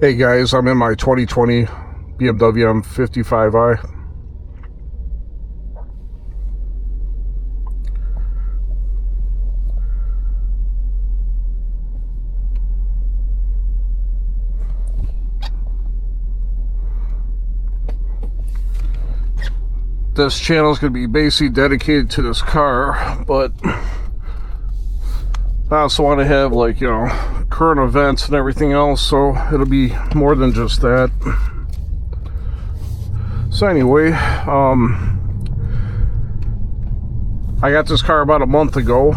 Hey guys, I'm in my 2020 BMW M550i. This channel is going to be basically dedicated to this car, but I also want to have, like, you know, current events and everything else, so it'll be more than just that. So anyway, I got this car about a month ago,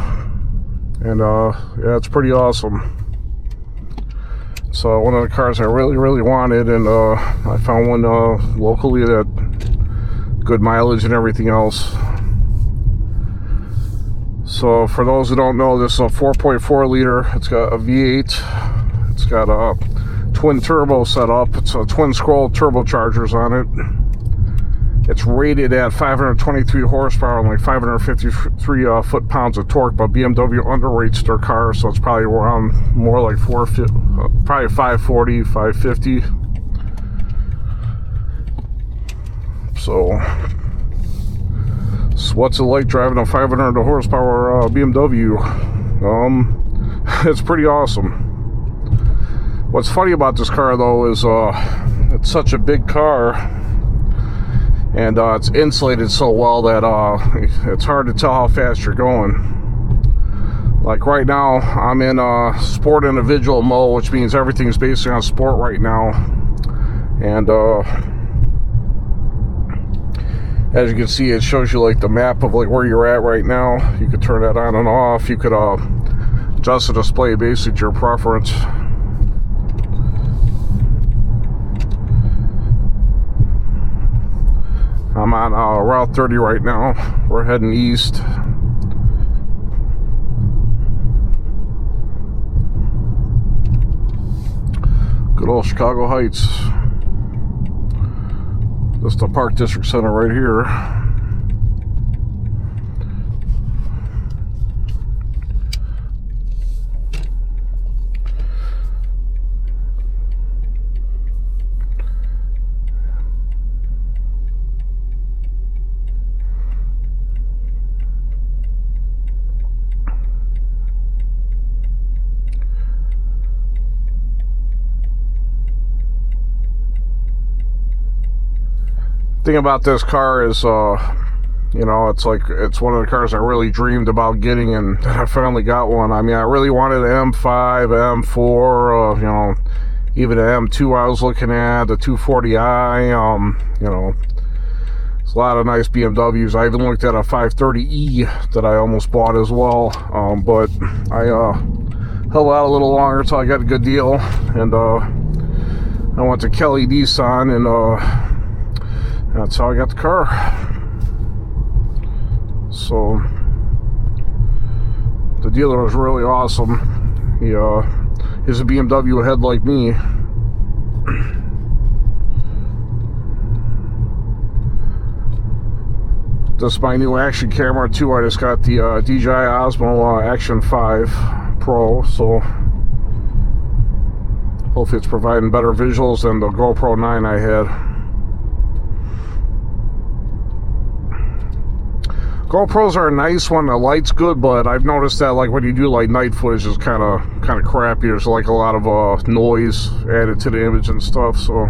and yeah, it's pretty awesome. So one of the cars I really wanted, and I found one locally that good mileage and everything else. So for those who don't know, this is a 4.4 liter. It's got a V8. It's got a twin turbo setup. It's a twin scroll turbochargers on it. It's rated at 523 horsepower and like 553 foot-pounds of torque, but BMW underrates their car, so it's probably around more like probably 540, 550. So what's it like driving a 500 horsepower BMW? It's pretty awesome. What's funny about this car though is it's such a big car, and it's insulated so well that it's hard to tell how fast you're going. Like right now, I'm in sport individual mode, which means everything's basically on sport right now. And as you can see, it shows you like the map of like where you're at right now. You could turn that on and off. You could adjust the display basically to your preference. I'm on Route 30 right now. We're heading east. Good old Chicago Heights. That's the Park District Center right here. Thing about this car is, you know, it's like, it's one of the cars I really dreamed about getting, and I finally got one. I mean, I really wanted an M5, M4, you know, even an M2 I was looking at, the 240i, you know, there's a lot of nice BMWs. I even looked at a 530e that I almost bought as well, but I held out a little longer until I got a good deal, and I went to Kelly Nissan, and that's how I got the car. So the dealer was really awesome. He's a BMW head like me. This is my new action camera too. I just got the DJI OSMO Action 5 Pro, so hopefully it's providing better visuals than the GoPro 9 I had. GoPros are nice when the light's good, but I've noticed that like when you do like night footage, it's kind of crappy. There's like a lot of noise added to the image and stuff. So,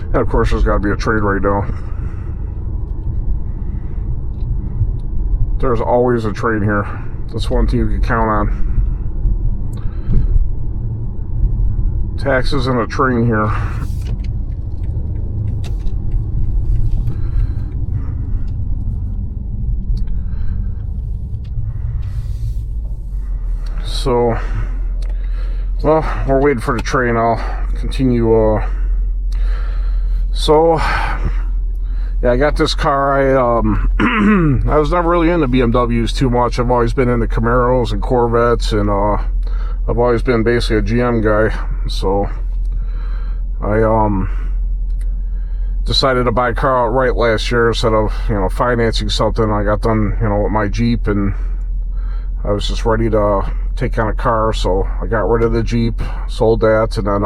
and of course, there's got to be a trade right now. There's always a trade here. That's one thing you can count on. Taxes and a train here. So, well, we're waiting for the train. I'll continue. So, yeah, I got this car. I was never really into BMWs too much. I've always been into Camaros and Corvettes, and I've always been basically a GM guy. So, I decided to buy a car outright last year instead of, you know, financing something. I got done, you know, with my Jeep, and I was just ready to take on a car, so I got rid of the Jeep, sold that, and then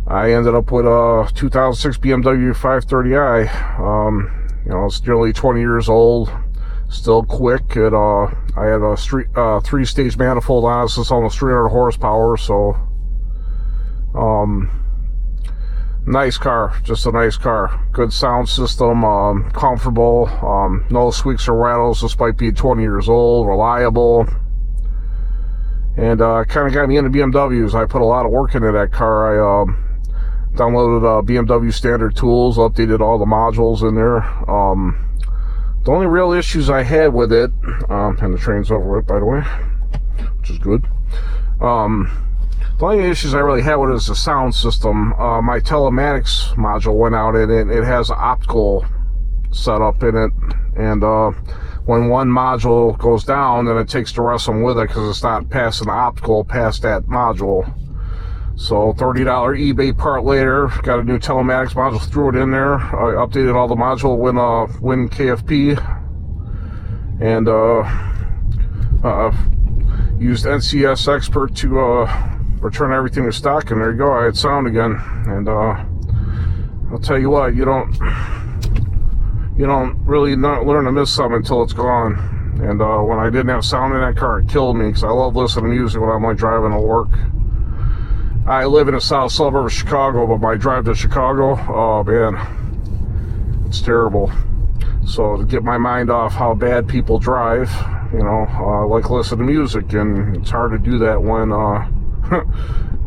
I ended up with a 2006 BMW 530i. You know, it's nearly 20 years old, still quick. I had a three-stage manifold on it, so it's almost 300 horsepower, so nice car, just a nice car. Good sound system, comfortable, no squeaks or rattles despite being 20 years old, reliable. And kind of got me into BMWs. I put a lot of work into that car. I downloaded BMW standard tools, updated all the modules in there. The only real issues I had with it, and the train's over it, by the way, which is good. The only issues I really had with it is the sound system. My telematics module went out and it has optical setup in it, and when one module goes down, then it takes the rest of them with it because it's not passing the optical past that module. So $30 eBay part later, got a new telematics module, threw it in there. I updated all the module when KFP, and used NCS Expert to return everything to stock, and there you go, I had sound again. And I'll tell you what, you don't really learn to miss something until it's gone. And when I didn't have sound in that car, it killed me, because I love listening to music when I'm like driving to work. I live in the south suburb of Chicago, but my drive to Chicago, oh man, it's terrible. So to get my mind off how bad people drive, you know, I like listening to music, and it's hard to do that when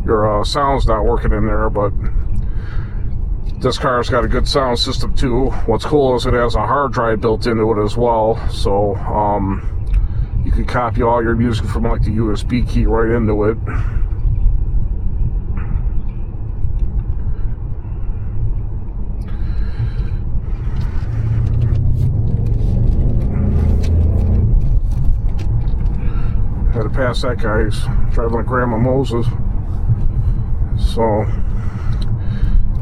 your sound's not working in there. But this car's got a good sound system too. What's cool is it has a hard drive built into it as well, so you can copy all your music from like the USB key right into it. Had to pass that guy. He's driving like Grandma Moses. So,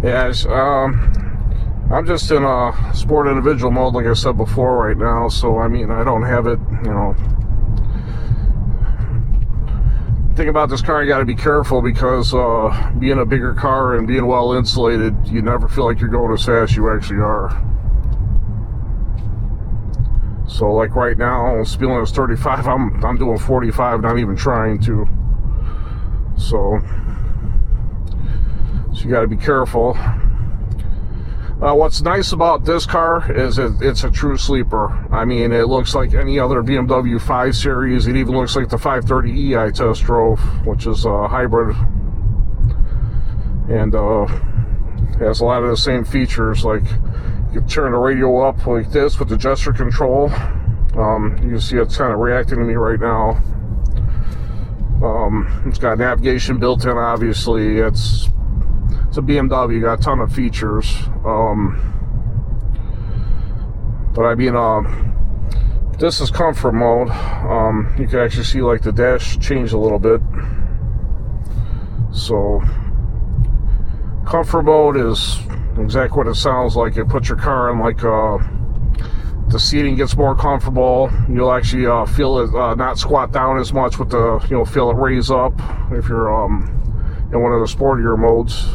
yeah, I'm just in a sport individual mode, like I said before, right now. So, I mean, I don't have it, you know. Thing about this car, you got to be careful, because being a bigger car and being well insulated, you never feel like you're going as fast as you actually are. So like right now, speeding is 35, I'm doing 45, not even trying to. So you got to be careful. What's nice about this car is it's a true sleeper. I mean, it looks like any other BMW 5 Series. It even looks like the 530i I test drove, which is a hybrid, and has a lot of the same features. Like, you can turn the radio up like this with the gesture control. You can see it's kind of reacting to me right now. It's got navigation built in, obviously. It's a BMW, got a ton of features. But I mean, this is comfort mode. You can actually see like the dash change a little bit. So comfort mode is exactly what it sounds like. It puts your car in like the seating gets more comfortable. You'll actually feel it not squat down as much with the, you know, feel it raise up if you're in one of the sportier modes.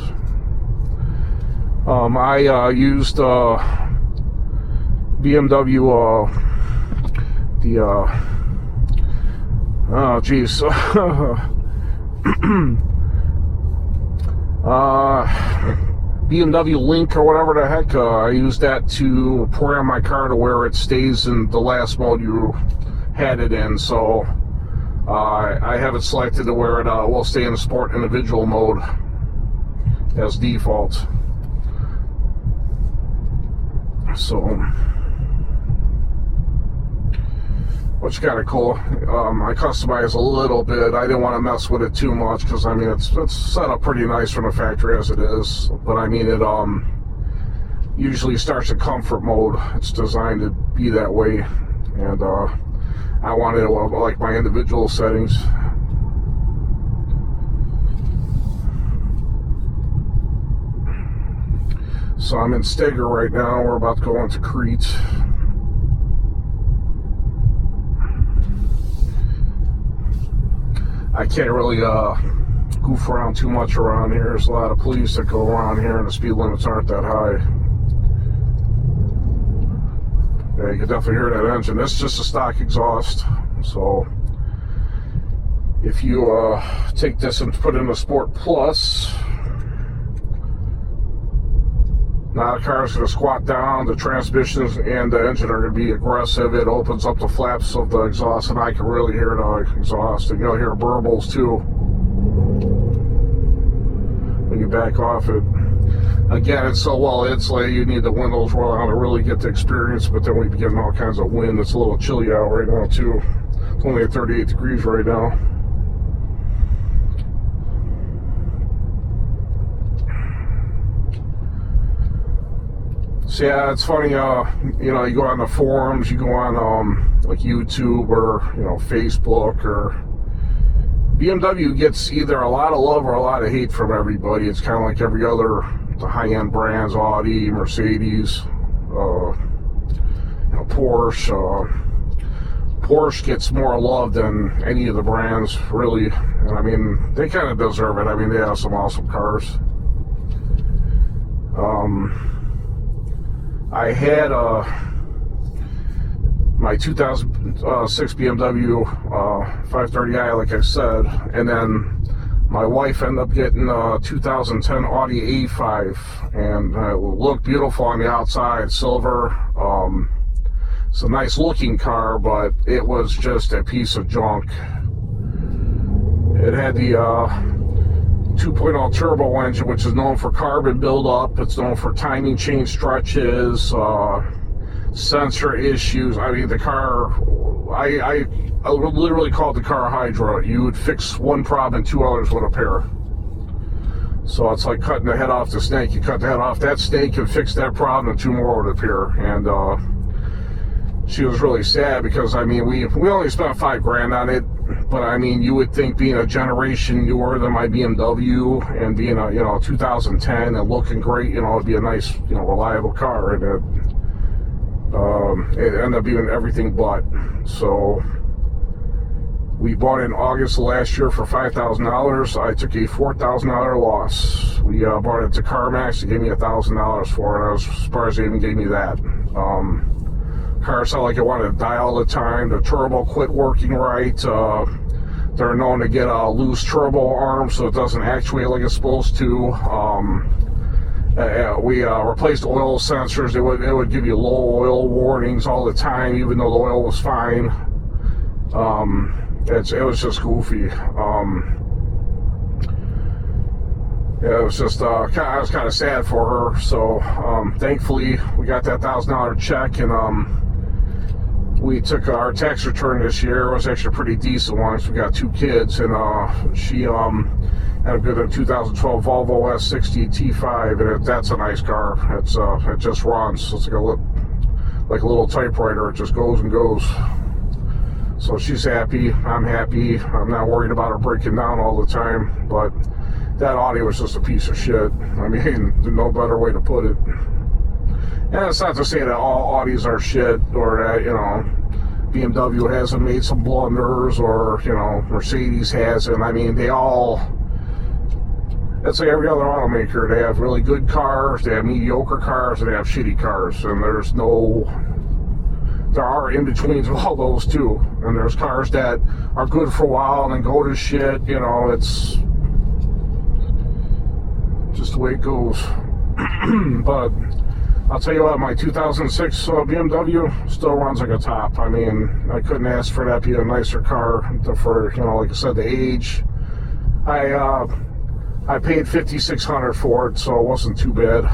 I used BMW oh geez BMW Link or whatever the heck. I use that to program my car to where it stays in the last mode you had it in. So I have it selected to where it will stay in the sport individual mode as default. So, which is kind of cool. I customized a little bit. I didn't want to mess with it too much, because I mean it's set up pretty nice from the factory as it is. But I mean, it usually starts in comfort mode. It's designed to be that way, and I wanted like my individual settings. So I'm in Steger right now. We're about to go into Crete. I can't really goof around too much around here. There's a lot of police that go around here, and the speed limits aren't that high. Yeah, you can definitely hear that engine. This is just a stock exhaust. So if you take this and put in a Sport Plus, now the car's going to squat down, the transmissions and the engine are going to be aggressive. It opens up the flaps of the exhaust, and I can really hear the exhaust, and you'll hear burbles too when you back off it. Again, it's so well insulated, you need the windows rolled down to really get the experience, but then we be getting all kinds of wind. It's a little chilly out right now too. It's only at 38 degrees right now. So yeah, it's funny, you know, you go on the forums, you go on like YouTube or, you know, Facebook, or BMW gets either a lot of love or a lot of hate from everybody. It's kind of like every other the high-end brands, Audi, Mercedes, you know, Porsche. Porsche gets more love than any of the brands, really. And I mean, they kind of deserve it. I mean, they have some awesome cars. I had my 2006 BMW M550i, like I said, and then my wife ended up getting a 2010 Audi A5, and it looked beautiful on the outside, silver. It's a nice looking car, but it was just a piece of junk. It had the 2.0 turbo engine, which is known for carbon buildup. It's known for timing chain stretches, sensor issues. I mean, the car, I literally called the car Hydra. You would fix one problem and 2 others would appear. So it's like cutting the head off the snake. You cut the head off that snake and fix that problem and 2 more would appear. And she was really sad because, I mean, we only spent $5,000 on it. But I mean, you would think being a generation newer than my BMW and being a, you know, 2010 and looking great, you know, it'd be a nice, you know, reliable car, and it ended up being everything but. So we bought it in August of last year for $5,000. I took a $4,000 loss. We bought it to CarMax. They gave me $1,000 for it. I was surprised they even gave me that. Car sounded like it wanted to die all the time. The turbo quit working right. They're known to get a loose turbo arm so it doesn't actuate like it's supposed to. We replaced oil sensors. It would give you low oil warnings all the time, even though the oil was fine. It was just goofy. Yeah, it was just I was kind of sad for her. So thankfully we got that $1,000 check, and we took our tax return this year. It was actually a pretty decent one. So we got 2 kids, and she had a good 2012 Volvo S60 T5, and that's a nice car. It just runs. It's like a little typewriter. It just goes and goes. So she's happy. I'm happy. I'm not worried about her breaking down all the time. But that Audi was just a piece of shit. I mean, there's no better way to put it. And it's not to say that all Audis are shit, or that, you know, BMW hasn't made some blunders, or, you know, Mercedes hasn't. I mean, they all, it's like every other automaker. They have really good cars, they have mediocre cars, and they have shitty cars. And there are in-betweens of all those too. And there's cars that are good for a while and then go to shit. You know, it's just the way it goes. But I'll tell you what, my 2006 BMW still runs like a top. I mean, I couldn't ask for that to be a nicer car for, you know, like I said, the age. I paid $5,600 for it, so it wasn't too bad.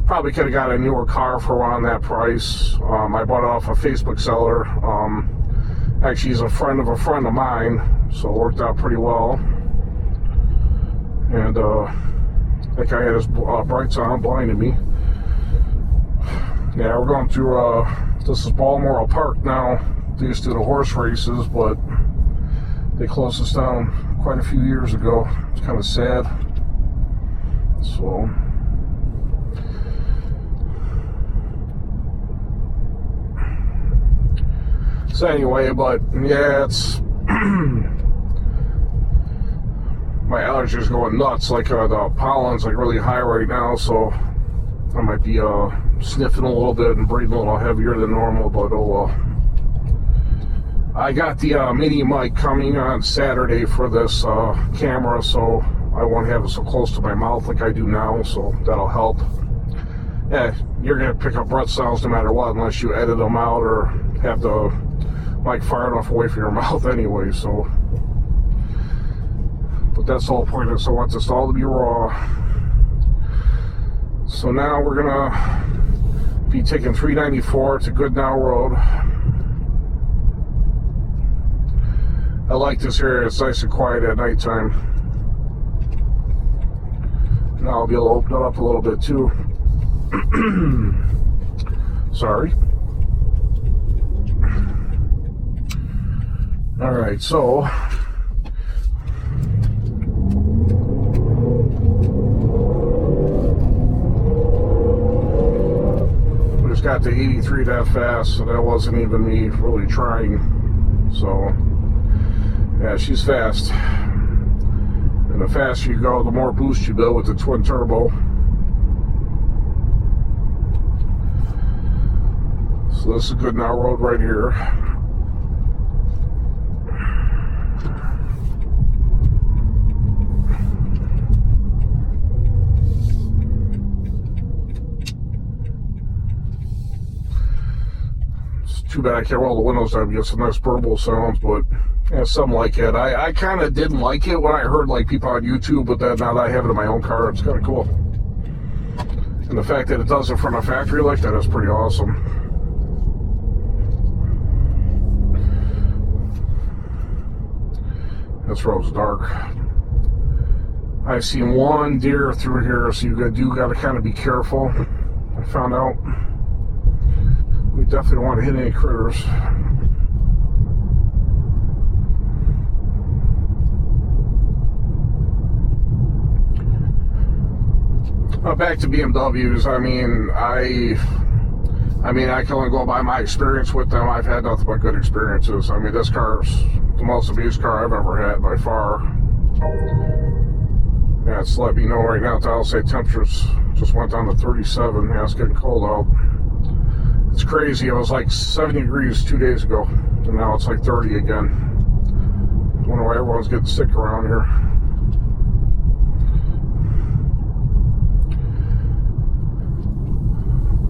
Probably could have got a newer car for around that price. I bought it off a Facebook seller. Actually, he's a friend of mine, so it worked out pretty well. And that guy had his brights on, blinded me. Yeah, we're going through, this is Balmoral Park now. They used to do the horse races, but they closed us down quite a few years ago. It's kind of sad. So anyway, but yeah, it's my allergies going nuts. Like the pollen's like really high right now, so I might be sniffing a little bit and breathing a little heavier than normal, but oh well. I got the mini mic coming on Saturday for this camera, so I won't have it so close to my mouth like I do now, so that'll help. Yeah, you're going to pick up breath sounds no matter what, unless you edit them out or have the mic far enough away from your mouth anyway, so. But that's all pointless. I want this all to be raw. So now we're going to be taking 394 to Goodnow Road. I like this area. It's nice and quiet at nighttime. Now I'll be able to open it up a little bit too. Sorry. Alright, so we just got to 83 that fast, so that wasn't even me really trying. So yeah, she's fast. And the faster you go, the more boost you build with the twin turbo. So this is Goodnow Road right here. It's too bad I can't roll the windows down to get some nice burble sounds, but yeah, something like it. I kind of didn't like it when I heard like people on YouTube, but then now that I have it in my own car, it's kind of cool. And the fact that it does it from a factory like that is pretty awesome. This road's dark. I've seen one deer through here, so you do got to kind of be careful. I found out we definitely don't want to hit any critters. Back to BMWs. I mean, I can only go by my experience with them. I've had nothing but good experiences. I mean, this car's the most abused car I've ever had by far. Yeah, it's let me know right now. I'll say temperatures just went down to 37. Yeah, it's getting cold out. It's crazy. It was like 70 degrees 2 days ago, and now it's like 30 again. I wonder why everyone's getting sick around here.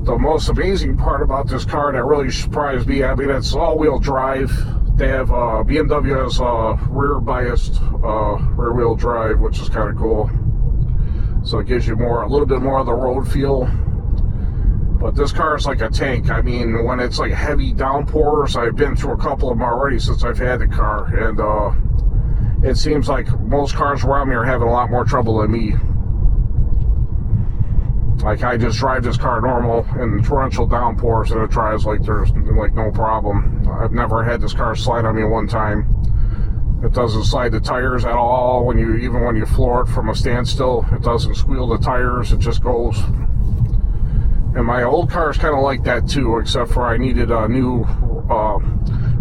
The most amazing part about this car that really surprised me, I mean, it's all-wheel drive. They have, BMW has rear-biased rear-wheel drive, which is kind of cool. So it gives you a little bit more of the road feel. But this car is like a tank. I mean, when it's like heavy downpours, I've been through a couple of them already since I've had the car. And it seems like most cars around me are having a lot more trouble than me. Like, I just drive this car normal in torrential downpours and it drives like there's like no problem. I've never had this car slide on me one time. It doesn't slide the tires at all. Even when you floor it from a standstill, it doesn't squeal the tires. It just goes. And my old car is kind of like that too, except for I needed new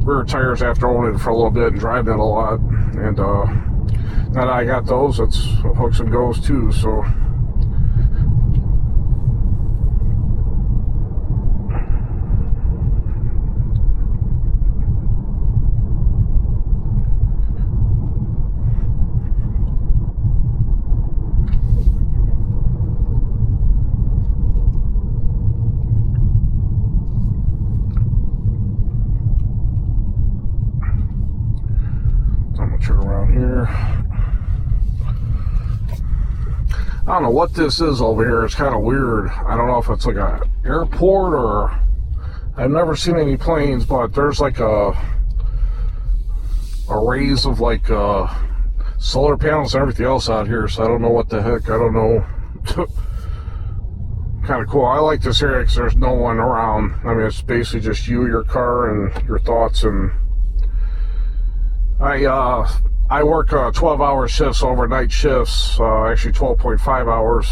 rear tires after owning it for a little bit and driving it a lot. And now that I got those, it's hooks and goes too. So. Turn around here. I don't know what this is over here. It's kind of weird. I don't know if it's like a airport or I've never seen any planes, but there's like arrays of like solar panels and everything else out here, so I don't know what the heck. I don't know. Kind of cool. I like this area because there's no one around. I mean, it's basically just you, your car, and your thoughts. And I work 12-hour shifts, overnight shifts, actually 12.5 hours,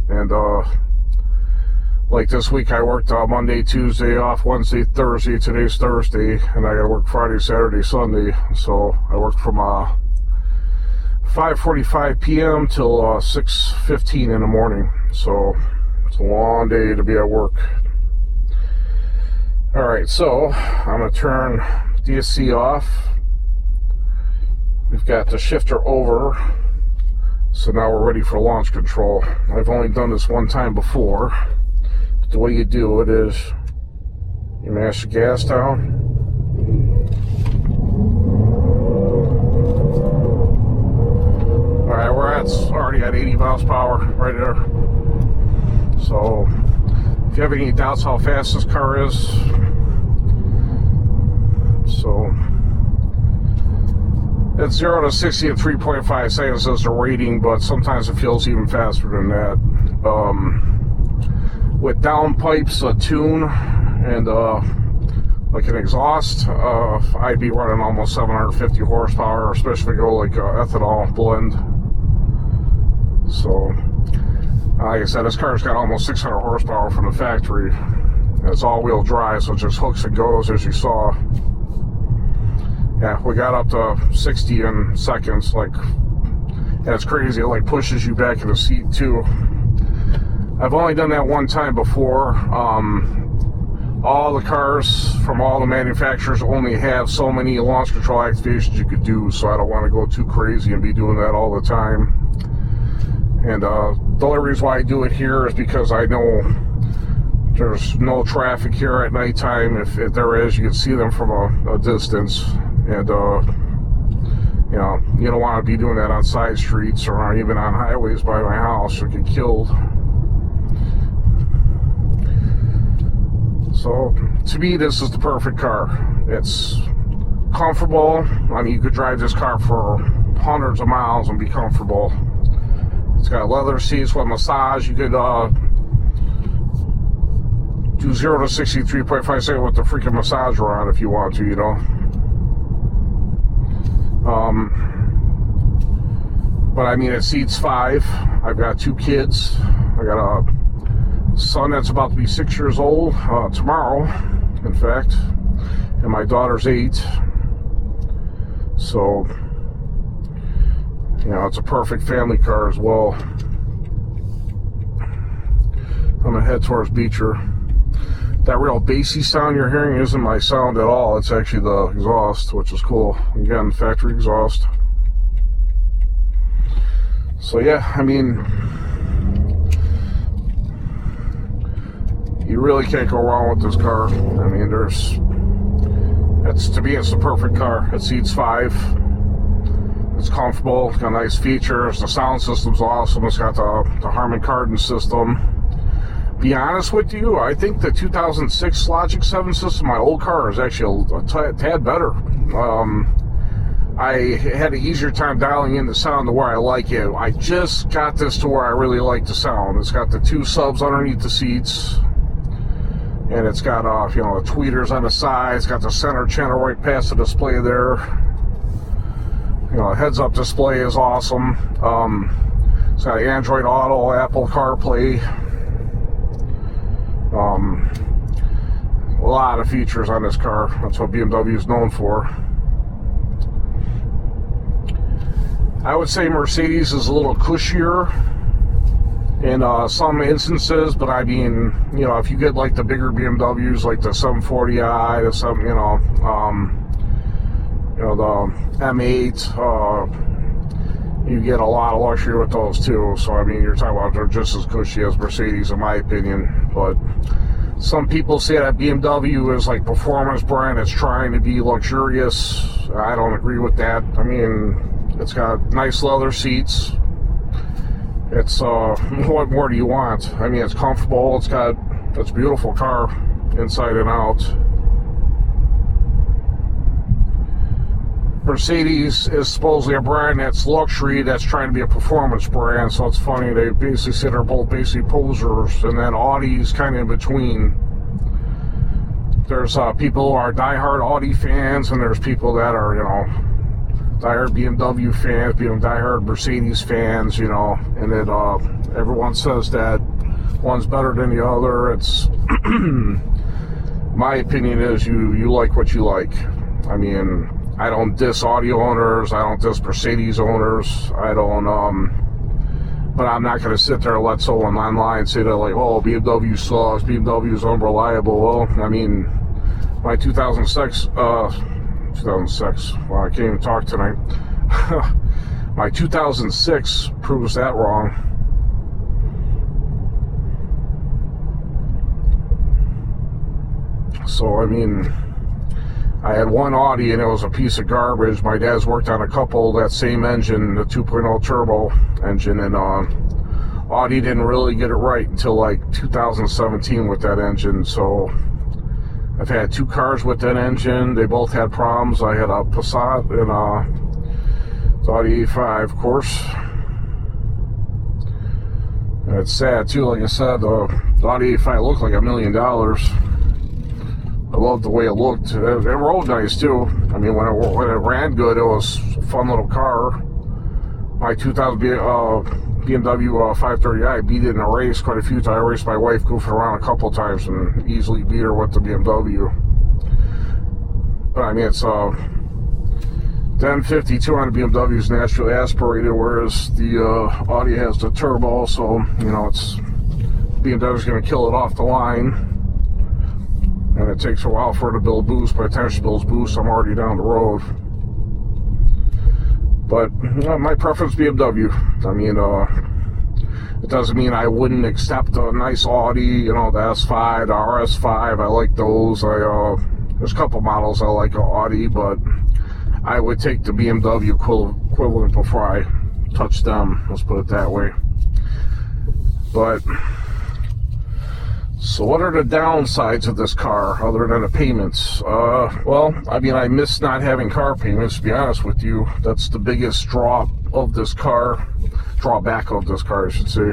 and like this week I worked Monday, Tuesday, off Wednesday, Thursday. Today's Thursday, and I gotta work Friday, Saturday, Sunday. So I worked from 5:45 p.m. till 6:15 in the morning. So it's a long day to be at work. All right, so I'm gonna turn DSC off. We've got the shifter over, so now we're ready for launch control. I've only done this one time before. But the way you do it is you mash the gas down. All right, it's already at 80 miles per hour right there. So if you have any doubts how fast this car is, so it's 0 to 60 in 3.5 seconds as the rating, but sometimes it feels even faster than that. With downpipes, a tune, and like an exhaust, I'd be running almost 750 horsepower, especially if you go like ethanol blend. So, like I said, this car's got almost 600 horsepower from the factory. It's all-wheel drive, so it just hooks and goes, as you saw. Yeah, we got up to 60 in seconds. Like, yeah, it's crazy. It like pushes you back in the seat too. I've only done that one time before. All the cars from all the manufacturers only have so many launch control activations you could do, so I don't want to go too crazy and be doing that all the time. And the only reason why I do it here is because I know there's no traffic here at nighttime. If there is, you can see them from a distance. And, you know, you don't want to be doing that on side streets or even on highways by my house. You'll get killed. So, to me, this is the perfect car. It's comfortable. I mean, you could drive this car for hundreds of miles and be comfortable. It's got leather seats with massage. You could do 0 to 60 3.5 seconds with the freaking massager on if you want to, you know. But I mean, it seats 5. I've got 2 kids. I got a son that's about to be 6 years old tomorrow, in fact, and my daughter's 8. So, you know, it's a perfect family car as well. I'm gonna head towards Beecher. That real bassy sound you're hearing isn't my sound at all. It's actually the exhaust, which is cool. Again, factory exhaust. So yeah, I mean, you really can't go wrong with this car. I mean, to me, it's the perfect car. It seats 5. It's comfortable. It's got nice features. The sound system's awesome. It's got the Harman Kardon system. Be honest with you, I think the 2006 Logic 7 system, my old car, is actually a tad better. I had an easier time dialing in the sound to where I like it. I just got this to where I really like the sound. It's got the 2 subs underneath the seats, and it's got you know, the tweeters on the side. It's got the center channel right past the display there. You know, heads-up display is awesome. It's got Android Auto, Apple CarPlay. A lot of features on this car. That's what BMW is known for. I would say Mercedes is a little cushier in some instances, but I mean, you know, if you get like the bigger BMWs, like the 740i, the the M8, you get a lot of luxury with those too. So I mean, you're talking about they're just as cushy as Mercedes, in my opinion. But some people say that BMW is like performance brand. It's trying to be luxurious. I don't agree with that. I mean, it's got nice leather seats. It's what more do you want? I mean, it's comfortable. It's a beautiful car inside and out. Mercedes is supposedly a brand that's luxury, that's trying to be a performance brand. So it's funny, they basically say they're both basically posers, and then Audi's kind of in between. There's people who are diehard Audi fans, and there's people that are, you know, diehard BMW fans, diehard Mercedes fans, you know, and then everyone says that one's better than the other. It's my opinion is you like what you like. I mean, I don't diss audio owners, I don't diss Mercedes owners, I don't, but I'm not going to sit there and let someone online say that, like, oh, BMW sucks, BMW is unreliable. Well, I mean, my 2006, well, I can't even talk tonight. My 2006 proves that wrong. So, I mean, I had one Audi and it was a piece of garbage. My dad's worked on a couple, that same engine, the 2.0 turbo engine, and Audi didn't really get it right until like 2017 with that engine. So I've had two cars with that engine. They both had problems. I had a Passat and the Audi A5, of course. And it's sad too, like I said, the Audi A5 looked like $1 million. I loved the way it looked. It rode nice too. I mean, when it ran good, it was a fun little car. My 2000 BMW 530i beat it in a race quite a few times. I raced my wife goofing around a couple times and easily beat her with the BMW. But I mean, it's the M550 200 BMW is naturally aspirated, whereas the Audi has the turbo. So you know, it's BMW's going to kill it off the line. And it takes a while for her to build boost. By the time she builds boost, I'm already down the road. But my preference BMW. I mean, it doesn't mean I wouldn't accept a nice Audi, you know, the S5, the RS5. I like those. There's a couple models I like of Audi, but I would take the BMW equivalent before I touch them. Let's put it that way. But so what are the downsides of this car other than the payments? Well, I mean, I miss not having car payments, to be honest with you. That's the biggest drawback of this car, I should say.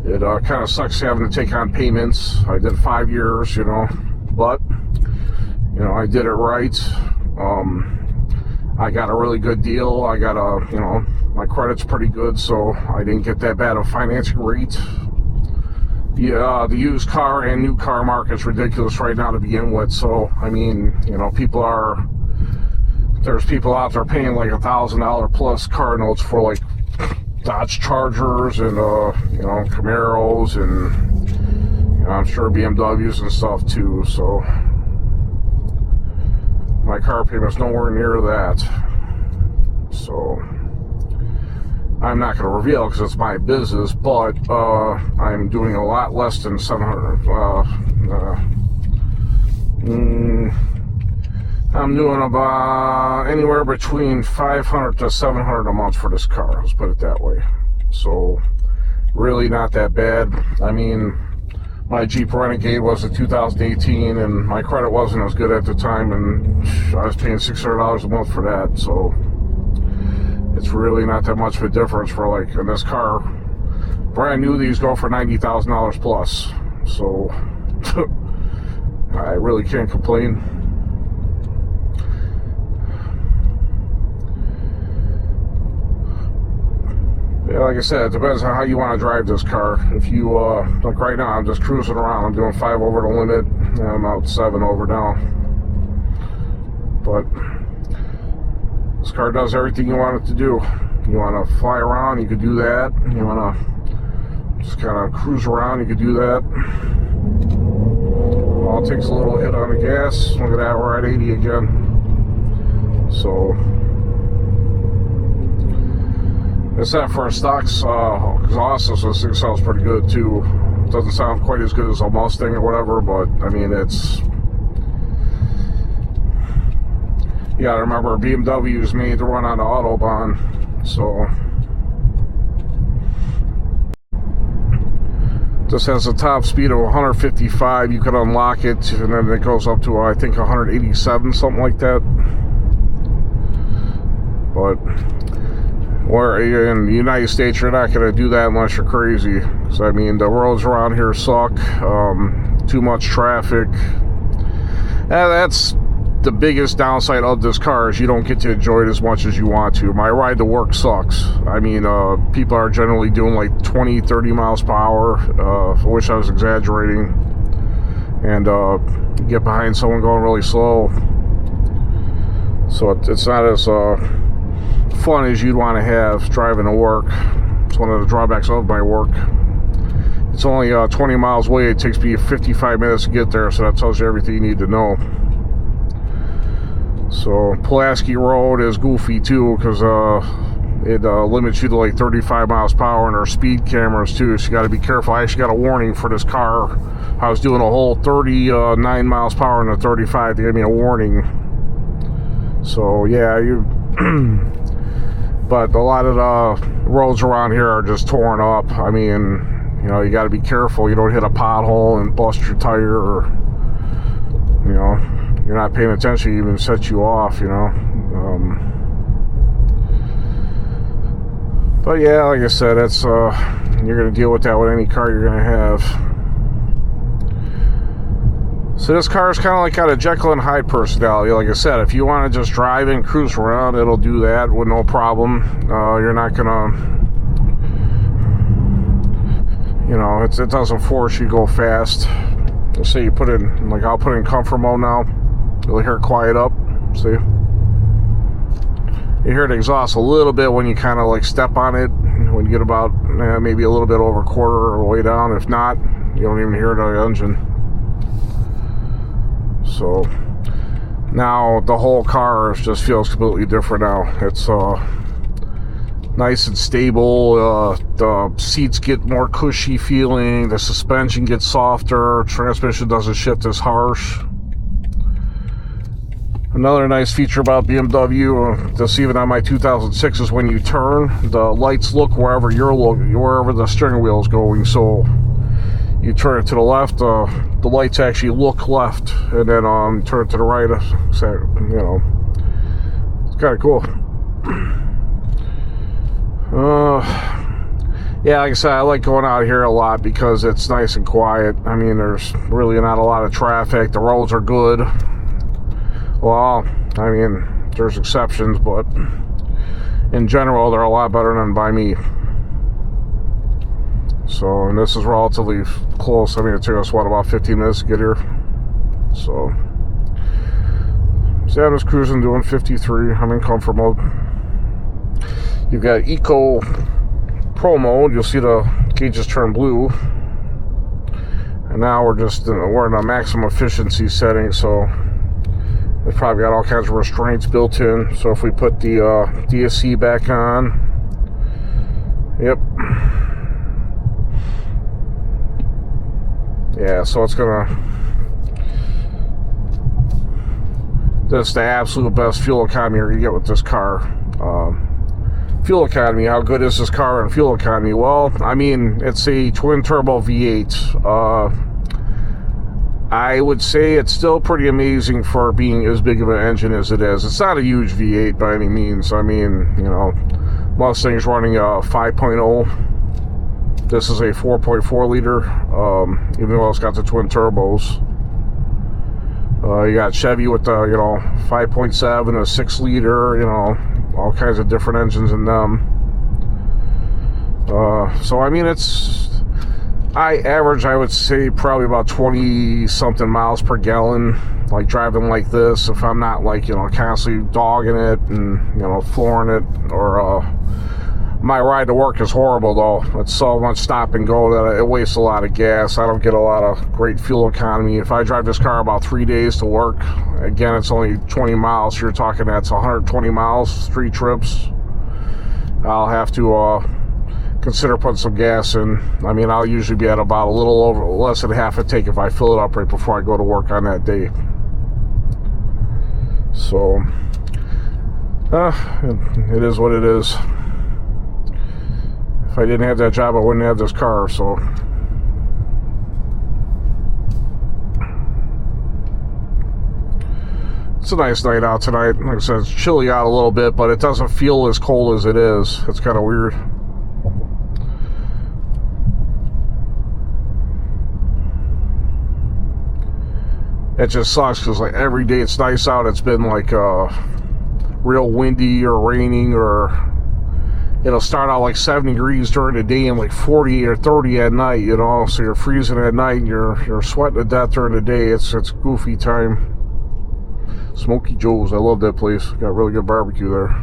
It kind of sucks having to take on payments. I did 5 years, you know, but, you know, I did it right. I got a really good deal. I got you know, my credit's pretty good, so I didn't get that bad of financing rate. Yeah, the used car and new car market's ridiculous right now to begin with. So, I mean, you know, there's people out there paying like $1,000 plus car notes for like Dodge Chargers and, you know, Camaros and, you know, I'm sure BMWs and stuff too. So, my car payment's nowhere near that. So, I'm not going to reveal because it's my business, but I'm doing a lot less than 700. I'm doing about anywhere between 500 to 700 a month for this car. Let's put it that way. So, really not that bad. I mean, my Jeep Renegade was a 2018, and my credit wasn't as good at the time, and I was paying $600 a month for that. So, it's really not that much of a difference for, like, in this car. Brand new, these go for $90,000 plus. So, I really can't complain. Yeah, like I said, it depends on how you want to drive this car. If you, like right now, I'm just cruising around. I'm doing 5 over the limit, and I'm out 7 over now. But this car does everything you want it to do. You want to fly around, you could do that. You want to just kind of cruise around, you could do that. All it takes a little hit on the gas. Look at that, we're at 80 again. So, except for a stock exhaust, this thing sounds pretty good too. It doesn't sound quite as good as a Mustang or whatever, but I mean, it's, you gotta remember, BMW is made to run on the Autobahn, so this has a top speed of 155. You can unlock it, and then it goes up to, I think, 187, something like that. But where in the United States, you're not going to do that unless you're crazy. So, I mean, the roads around here suck. Too much traffic. And that's the biggest downside of this car, is you don't get to enjoy it as much as you want to. My ride to work sucks. I mean, people are generally doing like 20, 30 miles per hour. I wish I was exaggerating. And get behind someone going really slow. So it's not as fun as you'd want to have driving to work. It's one of the drawbacks of my work. It's only 20 miles away. It takes me 55 minutes to get there, so that tells you everything you need to know. So Pulaski Road is goofy too, because it limits you to like 35 miles per hour, and there are speed cameras too, so you got to be careful. I actually got a warning for this car. I was doing a whole 39 miles per hour in the 35. They gave me a warning. So yeah, but a lot of the roads around here are just torn up. I mean, you know, you got to be careful you don't hit a pothole and bust your tire, or, you know, you're not paying attention, it even sets you off, you know. But yeah, like I said, that's you're going to deal with that with any car you're going to have. So this car is kind of like got a Jekyll and Hyde personality. Like I said, if you want to just drive and cruise around, it'll do that with no problem. You're not going to, you know, it doesn't force you to go fast. Let's say you put in, like I'll put in comfort mode now. You'll hear it quiet up. See? You hear it exhaust a little bit when you kind of like step on it. When you get about maybe a little bit over a quarter of the way down. If not, you don't even hear the engine. So now the whole car just feels completely different now. It's nice and stable. The seats get more cushy feeling. The suspension gets softer. Transmission doesn't shift as harsh. Another nice feature about BMW, this even on my 2006, is when you turn, the lights look wherever wherever the steering wheel is going. So you turn it to the left, the lights actually look left, and then turn it to the right. So, you know, it's kind of cool. Yeah, like I said, I like going out here a lot because it's nice and quiet. I mean, there's really not a lot of traffic. The roads are good. Well, I mean, there's exceptions, but in general, they're a lot better than by me. So, and this is relatively close. I mean, it took us, what, about 15 minutes to get here? So yeah, I'm just cruising, doing 53. I'm in comfort mode. You've got Eco Pro mode. You'll see the gauges turn blue. And now we're in a maximum efficiency setting, so it's probably got all kinds of restraints built in. So if we put the DSC back on, yep. Yeah, so it's that's the absolute best fuel economy you're gonna get with this car. Fuel economy, how good is this car on fuel economy? Well, I mean, it's a twin turbo V8. I would say it's still pretty amazing for being as big of an engine as it is. It's not a huge V8 by any means. I mean, you know, Mustang's running a 5.0. This is a 4.4 liter, even though it's got the twin turbos. You got Chevy with the, 5.7, a 6 liter, all kinds of different engines in them. So, I mean, I average, I would say, probably about 20-something miles per gallon, like driving like this, if I'm not, like, constantly dogging it and, flooring it, or, my ride to work is horrible, though. It's so much stop and go that it wastes a lot of gas. I don't get a lot of great fuel economy. If I drive this car about 3 days to work, again, it's only 20 miles. So you're talking that's 120 miles, 3 trips. I'll have to consider putting some gas in. I mean, I'll usually be at about a little over, less than half a tank if I fill it up right before I go to work on that day. So, it is what it is. If I didn't have that job, I wouldn't have this car, so. It's a nice night out tonight. Like I said, it's chilly out a little bit, but it doesn't feel as cold as it is. It's kind of weird. It just sucks because like every day it's nice out, it's been like real windy or raining, or it'll start out like 70 degrees during the day and like 40 or 30 at night, so you're freezing at night and you're sweating to death during the day. It's goofy time. Smoky Joe's. I love that place. Got really good barbecue there.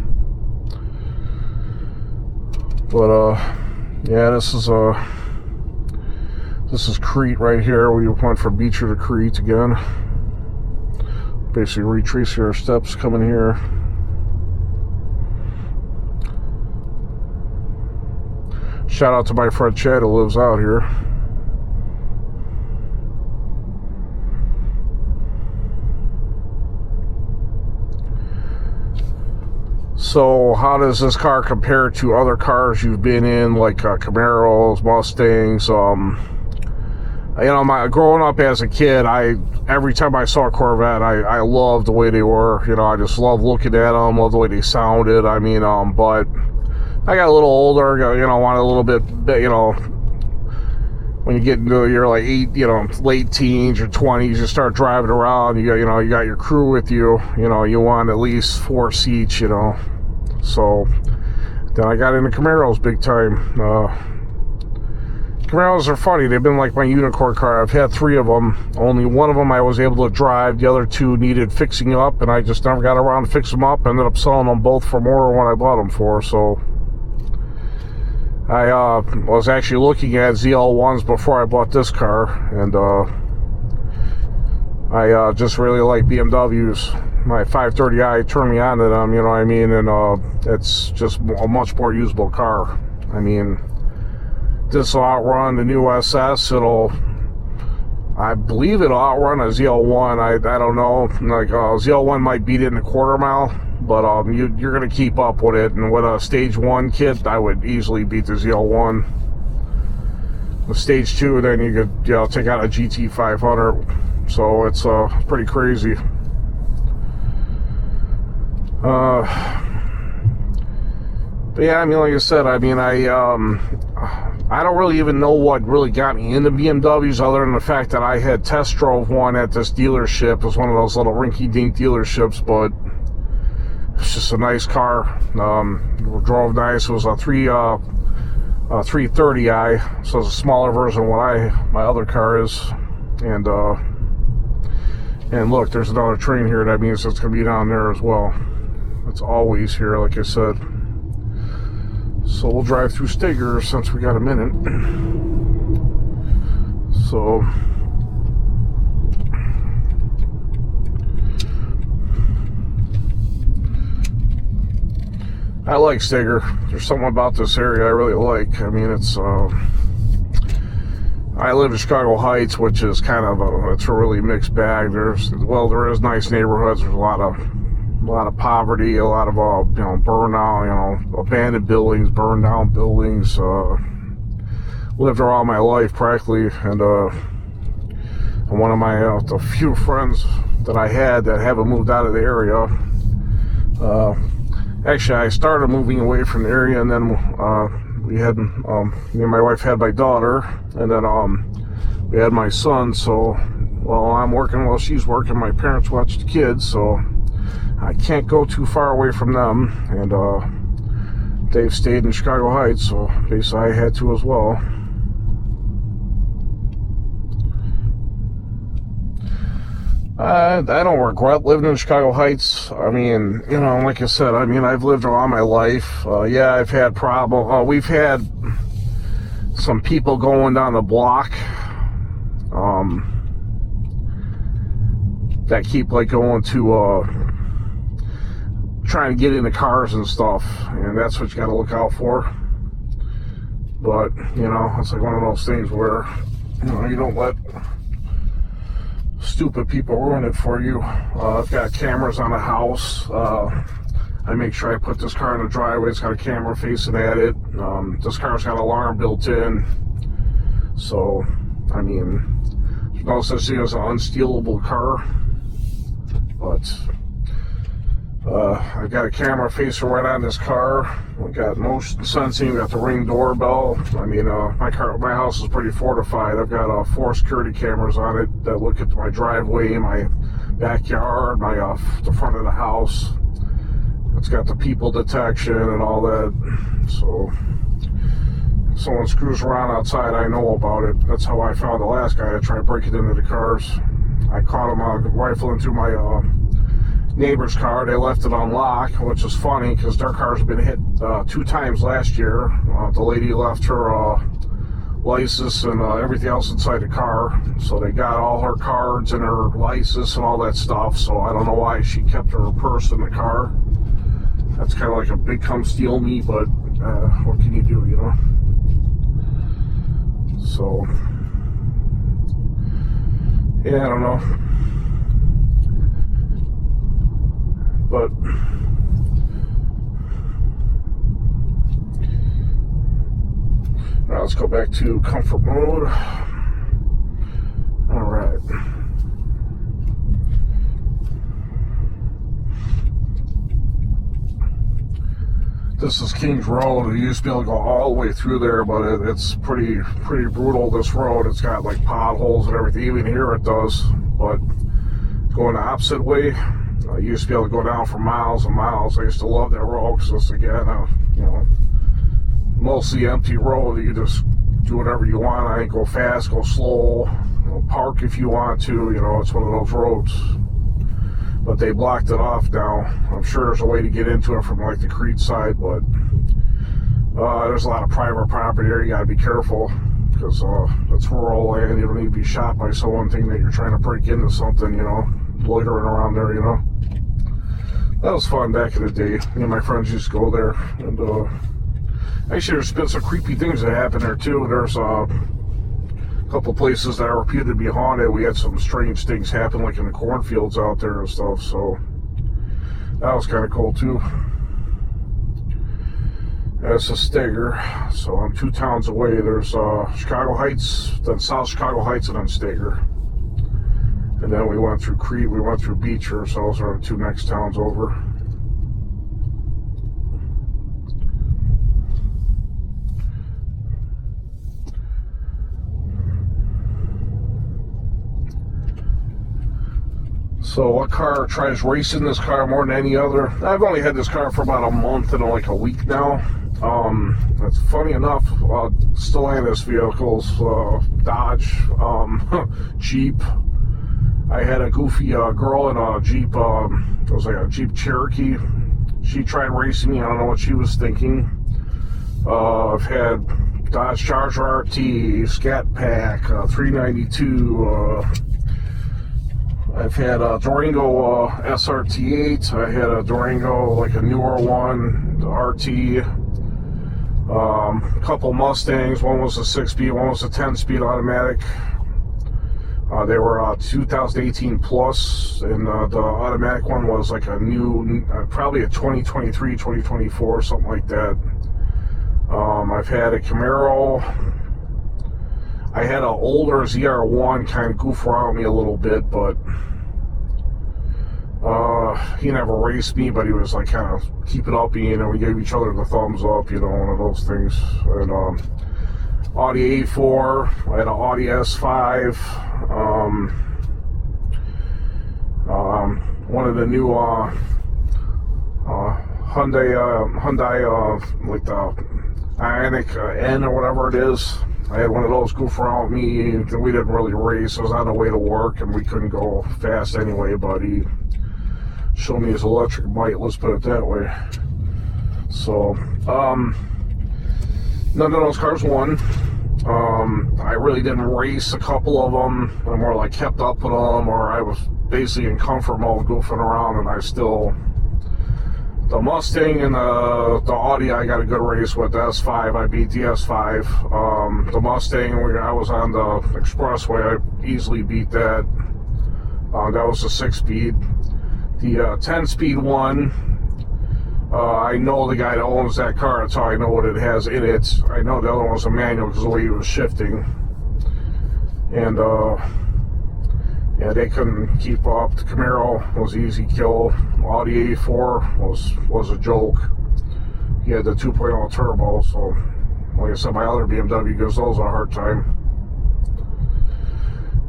But yeah, this is Crete right here. We went from Beecher to Crete again. Basically retracing our steps coming here. Shout out to my friend Chad who lives out here. So how does this car compare to other cars you've been in, like Camaros, Mustangs? You know, growing up as a kid, every time I saw a Corvette, I loved the way they were. You know, I just loved looking at them, loved the way they sounded. I mean, but I got a little older, you know, wanted a little bit, you know, when you get into your like late teens or 20s, you start driving around. You got your crew with you. You know, you want at least 4 seats. You know, so then I got into Camaros big time. Camaros are funny. They've been like my unicorn car. I've had 3 of them. Only one of them I was able to drive. The other 2 needed fixing up, and I just never got around to fix them up. Ended up selling them both for more than what I bought them for. So I was actually looking at ZL1s before I bought this car, and I just really like BMWs. My 530i turned me on to them, you know what I mean, and it's just a much more usable car. I mean, this will outrun the new SS. I believe it'll outrun a ZL1. I don't know, like ZL1 might beat it in a quarter mile, but you're going to keep up with it. And with a stage 1 kit, I would easily beat the ZL1. With stage 2, then you could, you know, take out a GT500. So it's pretty crazy. But yeah, I mean, like I said, I mean, I don't really even know what really got me into BMWs, other than the fact that I had test drove one at this dealership. It was one of those little rinky-dink dealerships, but it's just a nice car. Drove nice. It was a 330i, so it's a smaller version of what my other car is. And look, there's another train here. That means it's going to be down there as well. It's always here, like I said. So we'll drive through Steger since we got a minute. So I like Steger. There's something about this area I really like. I mean, it's I live in Chicago Heights, which is kind of it's a really mixed bag. There is nice neighborhoods. There's a lot of poverty, a lot of burnout, abandoned buildings, burned down buildings. Lived there all my life practically, and one of my the few friends that I had that haven't moved out of the area. Actually, I started moving away from the area, and then we had me and my wife had my daughter, and then we had my son. So while I'm working, while she's working, my parents watch the kids, so I can't go too far away from them, and they've stayed in Chicago Heights, so basically I had to as well. I don't regret living in Chicago Heights. I mean, like I said, I mean, I've lived there all my life. Yeah, I've had problems. We've had some people going down the block that keep like going to trying to get into cars and stuff, and that's what you got to look out for. But it's like one of those things where you don't let stupid people ruin it for you. I've got cameras on the house. I make sure I put this car in the driveway. It's got a camera facing at it. This car's got an alarm built in, so I mean, there's no such thing as an unstealable car. But I've got a camera facing right on this car. We got motion sensing. We got the Ring doorbell. I mean, my house is pretty fortified. I've got 4 security cameras on it that look at my driveway, my backyard, the front of the house. It's got the people detection and all that. So if someone screws around outside, I know about it. That's how I found the last guy that tried breaking into the cars. I caught him rifling through my neighbor's car. They left it unlocked, which is funny because their car's been hit 2 times last year. The lady left her license and everything else inside the car, so they got all her cards and her license and all that stuff. So I don't know why she kept her purse in the car. That's kind of like a big come steal me, but what can you do, you know? So yeah, I don't know. But now let's go back to comfort mode. All right. This is Kings Road. You used to be able to go all the way through there, but it's pretty brutal, this road. It's got like potholes and everything. Even here it does. But going the opposite way, I used to be able to go down for miles and miles. I used to love that road because it's, again, you know, mostly empty road. You just do whatever you want. I ain't go fast, go slow, you know, park if you want to. You know, it's one of those roads. But they blocked it off now. I'm sure there's a way to get into it from like the Creed side, but there's a lot of private property there. You gotta be careful because it's rural land. You don't need to be shot by someone thinking that you're trying to break into something, you know, loitering around there, you know. That was fun back in the day. Me and my friends used to go there, and actually there's been some creepy things that happen there too. There's a couple places that are reputed to be haunted. We had some strange things happen, like in the cornfields out there and stuff, so that was kind of cool too. That's a Steger, so I'm 2 towns away. There's Chicago Heights, then South Chicago Heights, and then Steger. And then we went through Creed, we went through Beecher, so those are the 2 next towns over. So what car tries racing this car more than any other? I've only had this car for about a month and like a week now. That's funny enough, Stellantis vehicles, Dodge, Jeep. I had a goofy girl in a Jeep, it was like a Jeep Cherokee. She tried racing me, I don't know what she was thinking. I've had Dodge Charger RT, Scat Pack, 392, I've had a Durango SRT8. I had a Durango, like a newer one, the RT. A couple Mustangs. One was a 6-speed, one was a 10-speed automatic. They were 2018 plus, and the automatic one was like a new, probably a 2023, 2024, something like that. I've had a Camaro. I had an older ZR1 kind of goof around me a little bit, but he never raced me, but he was like kind of keep it up, you know, we gave each other the thumbs up, you know, one of those things. And Audi A4, I had an Audi S5, one of the new Hyundai, like the Ioniq N or whatever it is. I had one of those goof around with me. We didn't really race. I was on the way to work and we couldn't go fast anyway, but he showed me his electric bike, let's put it that way. So none of those cars won. I really didn't race a couple of them. I more like kept up with them, or I was basically in comfort mode goofing around, and I still, the Mustang and the Audi I got a good race with. The S5, I beat the S5. The Mustang, I was on the expressway, I easily beat that. That was a 6-speed. The 10-speed one, I know the guy that owns that car. That's how I know what it has in it. I know the other one was a manual because of the way he was shifting. And yeah, they couldn't keep up. The Camaro was easy kill. Audi A4 was a joke. He had the 2.0 turbo, so like I said, my other BMW gives those a hard time.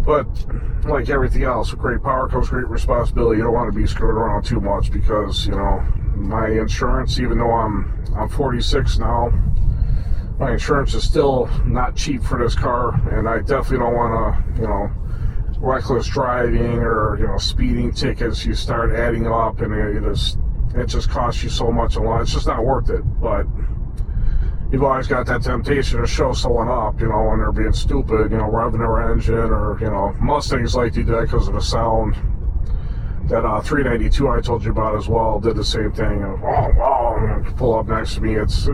But like everything else, with great power comes great responsibility. You don't want to be screwed around too much because, you know, my insurance, even though I'm 46 now, my insurance is still not cheap for this car, and I definitely don't want to, you know, reckless driving or, you know, speeding tickets, you start adding up, and it just costs you so much along. It's just not worth it. But you've always got that temptation to show someone up, you know, when they're being stupid, you know, revving their engine, or, you know, Mustangs like to do that because of the sound. That 392 I told you about as well did the same thing. And pull up next to me. It's,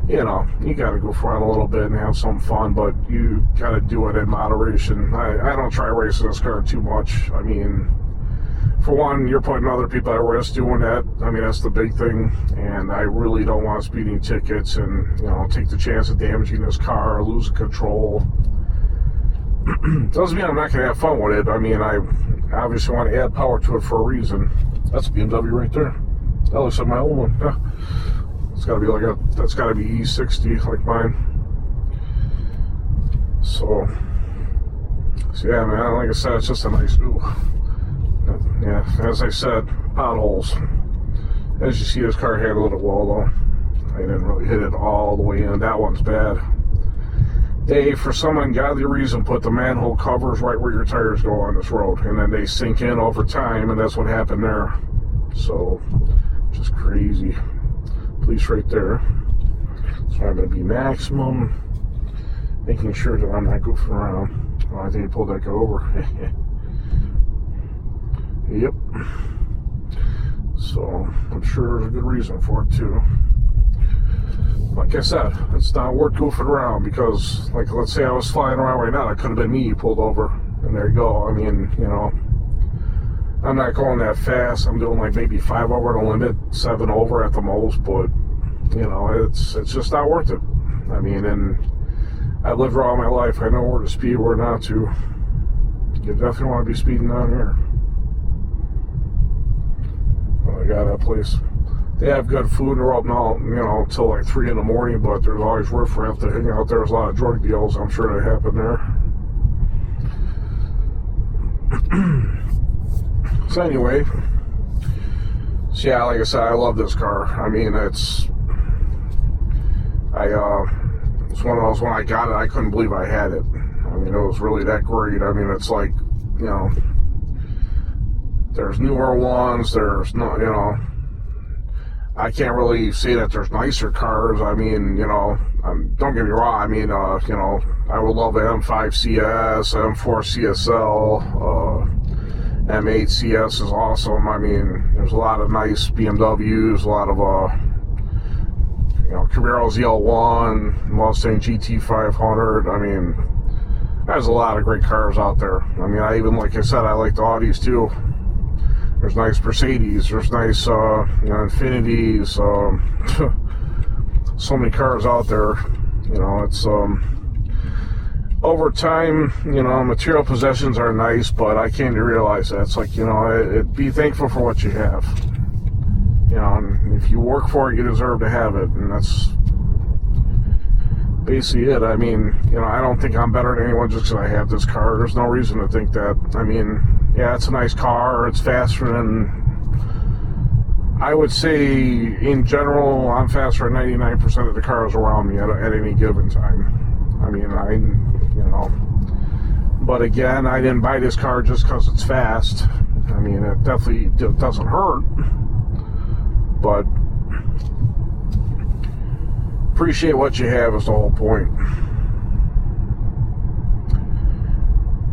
you know, you got to go for it a little bit and have some fun, but you got to do it in moderation. I don't try racing this car too much. I mean, for one, you're putting other people at risk doing that. I mean, that's the big thing. And I really don't want speeding tickets and, you know, take the chance of damaging this car or losing control. Doesn't mean I'm not going to have fun with it. I mean, I obviously want to add power to it for a reason. That's a BMW right there. That looks like my old one. Yeah. It's got to be like that's got to be E60 like mine. So yeah, man, like I said, it's just a nice, yeah, as I said, potholes. As you see, this car handled it well, though. I didn't really hit it all the way in. That one's bad. They, for some ungodly reason, put the manhole covers right where your tires go on this road, and then they sink in over time, and that's what happened there. So, just crazy. Police right there. So I'm going to be maximum, making sure that I'm not goofing around. Oh, I think he pulled that guy over. Yep. So, I'm sure there's a good reason for it, too. Like I said, it's not worth goofing around, because, like, let's say I was flying around right now, it could have been me pulled over, and there you go. I mean, you know, I'm not going that fast. I'm doing like maybe 5 over the limit, 7 over at the most, but, you know, it's just not worth it. I mean, and I've lived all my life. I know where to speed, where not to. You definitely want to be speeding down here. Oh, I got that place. They have good food. They're open all, you know, until like 3 in the morning, but there's always riffraff to hang out there. There's a lot of drug deals, I'm sure, that happen there. So anyway, so yeah, like I said, I love this car. I mean, it's one of those, when I got it, I couldn't believe I had it. I mean, it was really that great. I mean, it's like, you know, there's newer ones, there's no, you know, I can't really say that there's nicer cars. I mean, you know, don't get me wrong. I mean, you know, I would love an M5 CS, M4 CSL, M8 CS is awesome. I mean, there's a lot of nice BMWs, a lot of, you know, Camaros L1, Mustang GT500. I mean, there's a lot of great cars out there. I mean, I even, like I said, I like the Audis too. There's nice Mercedes, there's nice, you know, Infinities, so many cars out there. You know, it's, over time, you know, material possessions are nice, but I came to realize that it's like, you know, be thankful for what you have. You know, and if you work for it, you deserve to have it, and that's basically it. I mean, you know, I don't think I'm better than anyone just because I have this car. There's no reason to think that. I mean, yeah, it's a nice car. It's faster than, I would say, in general, I'm faster than 99% of the cars around me at any given time. I mean, you know, but again, I didn't buy this car just because it's fast. I mean, it definitely doesn't hurt, but appreciate what you have is the whole point.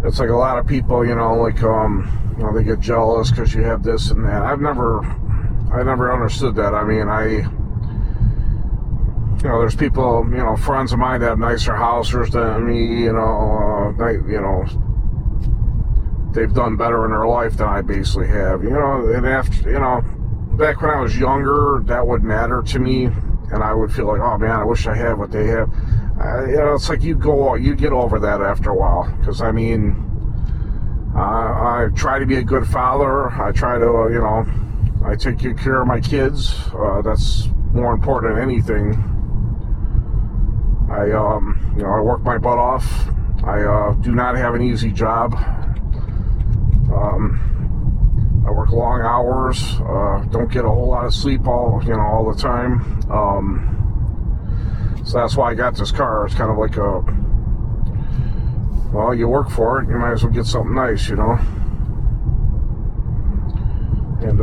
It's like a lot of people, you know, like, you know, they get jealous because you have this and that. I never understood that. I mean, you know, there's people, you know, friends of mine that have nicer houses than me, you know, they've done better in their life than I basically have, you know, and after, you know, back when I was younger, that would matter to me, and I would feel like, oh man, I wish I had what they have. You know, it's like you get over that after a while, because I mean, I try to be a good father. I try to, you know, I take good care of my kids. That's more important than anything. You know, I work my butt off. I do not have an easy job. I work long hours. Don't get a whole lot of sleep all the time. So that's why I got this car. It's kind of like well, you work for it, you might as well get something nice, you know. And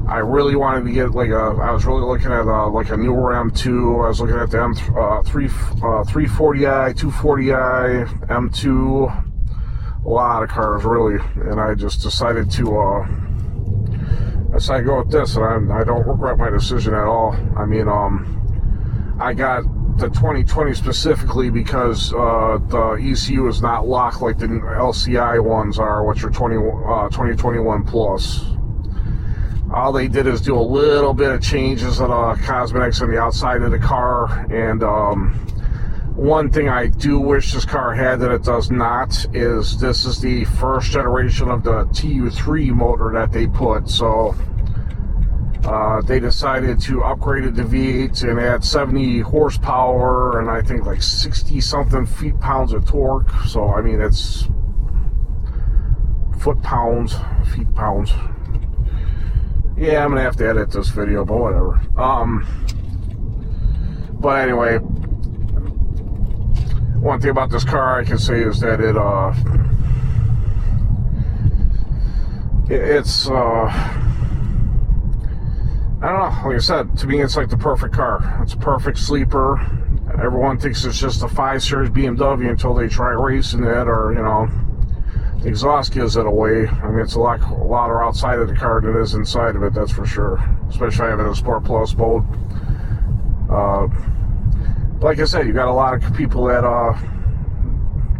I really wanted to get like I was really looking at like a newer M2. I was looking at the M340i, 240i, M2, a lot of cars really, and I just decided to go with this, and I don't regret my decision at all. I mean, I got the 2020 specifically because the ECU is not locked like the LCI ones are, which are 2021 plus. All they did is do a little bit of changes of cosmetics on the outside of the car, and one thing I do wish this car had that it does not is this is the first generation of the TU3 motor that they put. So they decided to upgrade it to V8 and add 70 horsepower and I think like 60 something feet-pounds of torque. So I mean, it's foot-pounds, feet-pounds. Yeah, I'm gonna have to edit this video, but whatever. But anyway, one thing about this car I can say is that it's I don't know, like I said, to me it's like the perfect car. It's a perfect sleeper. Everyone thinks it's just a 5 Series BMW until they try racing it, or you know, the exhaust gives it away. I mean, it's a lot outside of the car than it is inside of it, that's for sure. Especially having a Sport Plus mode. Like I said, you got a lot of people that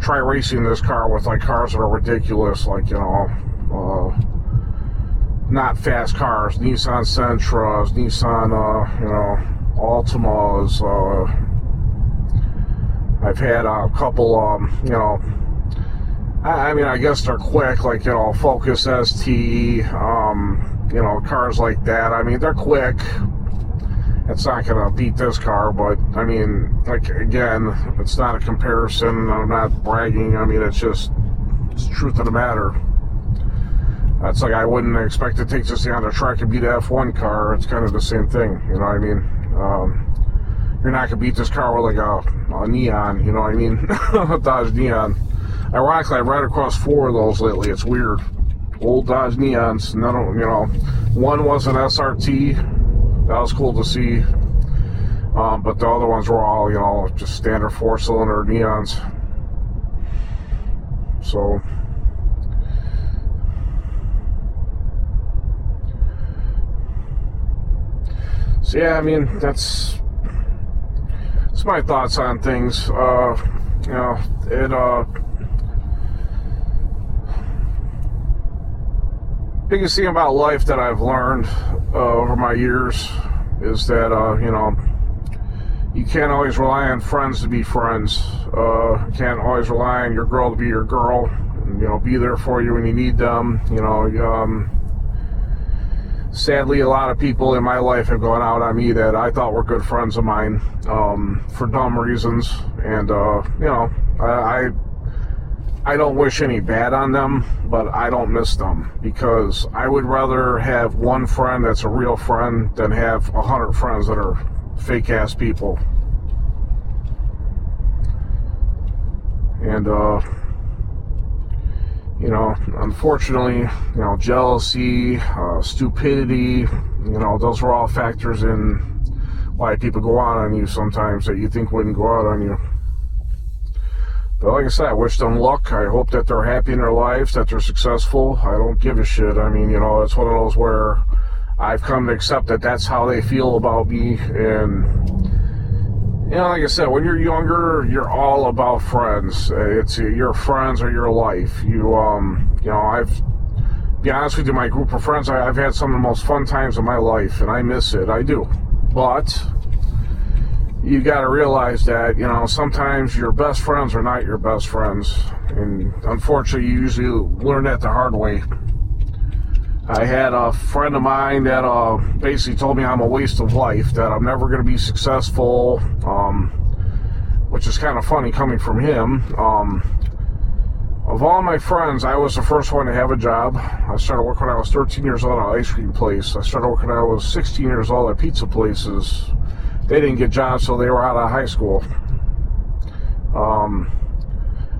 try racing this car with like cars that are ridiculous, like, you know, not fast cars, Nissan Sentras, Nissan, you know, Altimas. I've had a couple, you know, I mean, I guess they're quick, like, you know, Focus ST, you know, cars like that. I mean, they're quick. It's not going to beat this car, but, I mean, like, again, it's not a comparison. I'm not bragging. I mean, it's just, it's the truth of the matter. It's like I wouldn't expect to take this thing on the track and beat an F1 car. It's kind of the same thing, you know what I mean? You're not going to beat this car with, like, a Neon, you know what I mean? A Dodge Neon. Ironically, I've ridden across 4 of those lately. It's weird. Old Dodge Neons. None of, you know, one was an SRT. That was cool to see. But the other ones were all, you know, just standard 4-cylinder Neons. So yeah, I mean, that's my thoughts on things. You know, biggest thing about life that I've learned over my years is that, you know, you can't always rely on friends to be friends. You can't always rely on your girl to be your girl, and, you know, be there for you when you need them. You know, sadly, a lot of people in my life have gone out on me that I thought were good friends of mine, for dumb reasons. And, you know, I don't wish any bad on them, but I don't miss them, because I would rather have one friend that's a real friend than have 100 friends that are fake-ass people. And, you know, unfortunately, you know, jealousy, stupidity, you know, those are all factors in why people go out on you sometimes that you think wouldn't go out on you. But like I said, I wish them luck. I hope that they're happy in their lives, that they're successful. I don't give a shit. I mean, you know, it's one of those where I've come to accept that that's how they feel about me. And, you know, like I said, when you're younger, you're all about friends. It's your friends or your life. You know, be honest with you, my group of friends, I've had some of the most fun times of my life, and I miss it. I do. But you got to realize that, you know, sometimes your best friends are not your best friends. And unfortunately, you usually learn that the hard way. I had a friend of mine that basically told me I'm a waste of life, that I'm never going to be successful, which is kind of funny coming from him. Of all my friends, I was the first one to have a job. I started working when I was 13 years old at an ice cream place. I started working when I was 16 years old at pizza places. They didn't get jobs till they were out of high school.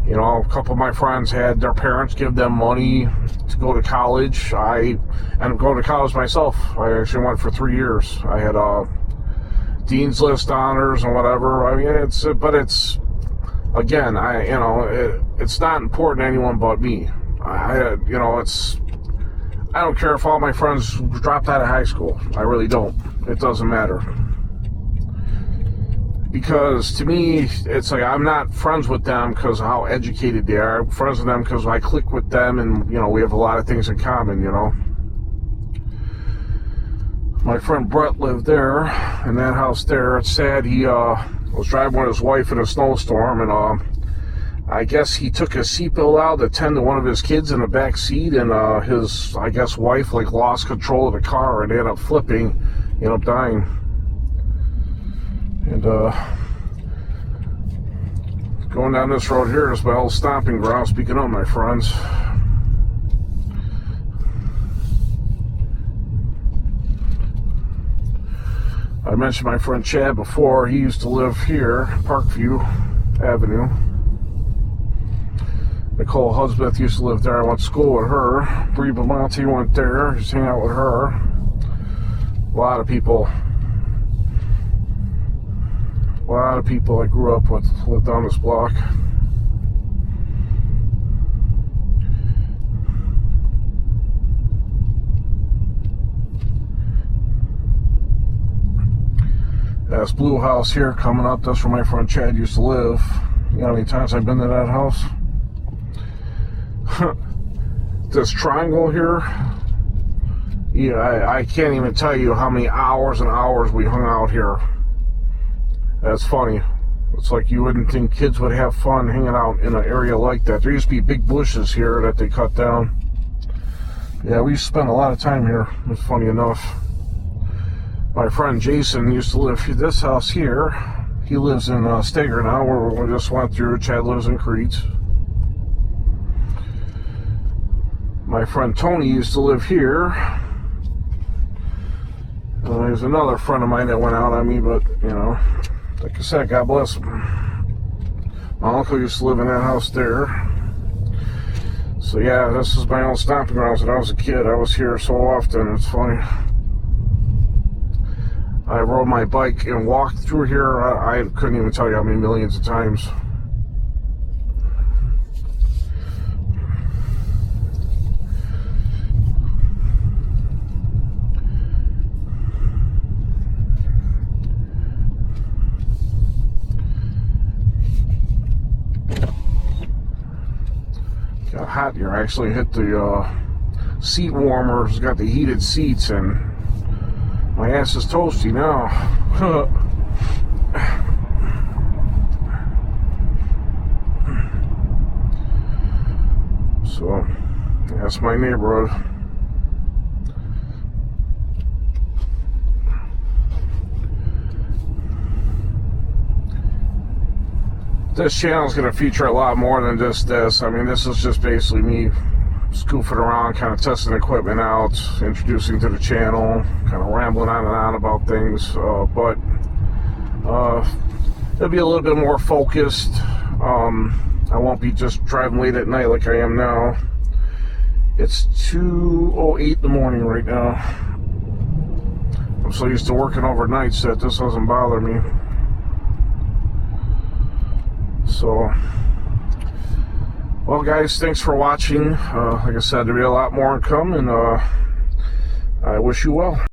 You know, a couple of my friends had their parents give them money to go to college. I ended up going to college myself. I actually went for 3 years. I had Dean's List honors and whatever. I mean, it's again, it's not important to anyone but me. I don't care if all my friends dropped out of high school. I really don't. It doesn't matter. Because to me, it's like I'm not friends with them because of how educated they are. I'm friends with them because I click with them and, we have a lot of things in common, My friend Brett lived there, in that house there. It's sad, he was driving with his wife in a snowstorm, and I guess he took his seatbelt out to tend to one of his kids in the back seat, and his, wife, lost control of the car and ended up flipping, ended up dying. And going down this road here is my old stomping ground. Speaking of, my friends, I mentioned my friend Chad before. He used to live here, Parkview Avenue. Nicole Husbeth used to live there. I went to school with her. Bree Belmonte went there. Just hang out with her. A lot of people I grew up with lived on this block. This blue house here coming up, that's where my friend Chad used to live. You know how many times I've been to that house? This triangle here, I can't even tell you how many hours and hours we hung out here. That's funny. It's like you wouldn't think kids would have fun hanging out in an area like that. There used to be big bushes here that they cut down. Yeah, we used to spend a lot of time here. It's funny enough. My friend Jason used to live in this house here. He lives in Steger now, where we just went through. Chad lives in Crete. My friend Tony used to live here. There's another friend of mine that went out on me, but, like I said, God bless him. My uncle used to live in that house there. So yeah, this is my old stomping grounds when I was a kid. I was here so often, it's funny. I rode my bike and walked through here. I couldn't even tell you how many millions of times. Got hot here. I actually hit the seat warmers, got the heated seats, and my ass is toasty now. So, that's my neighborhood. This channel is going to feature a lot more than just this. I mean, this is just basically me scoofing around, kind of testing equipment out, introducing to the channel, kind of rambling on and on about things. But it'll be a little bit more focused. I won't be just driving late at night like I am now. It's 2:08 in the morning right now. I'm so used to working overnights that this doesn't bother me. So, well, guys, thanks for watching. Like I said, there'll be a lot more to come, and I wish you well.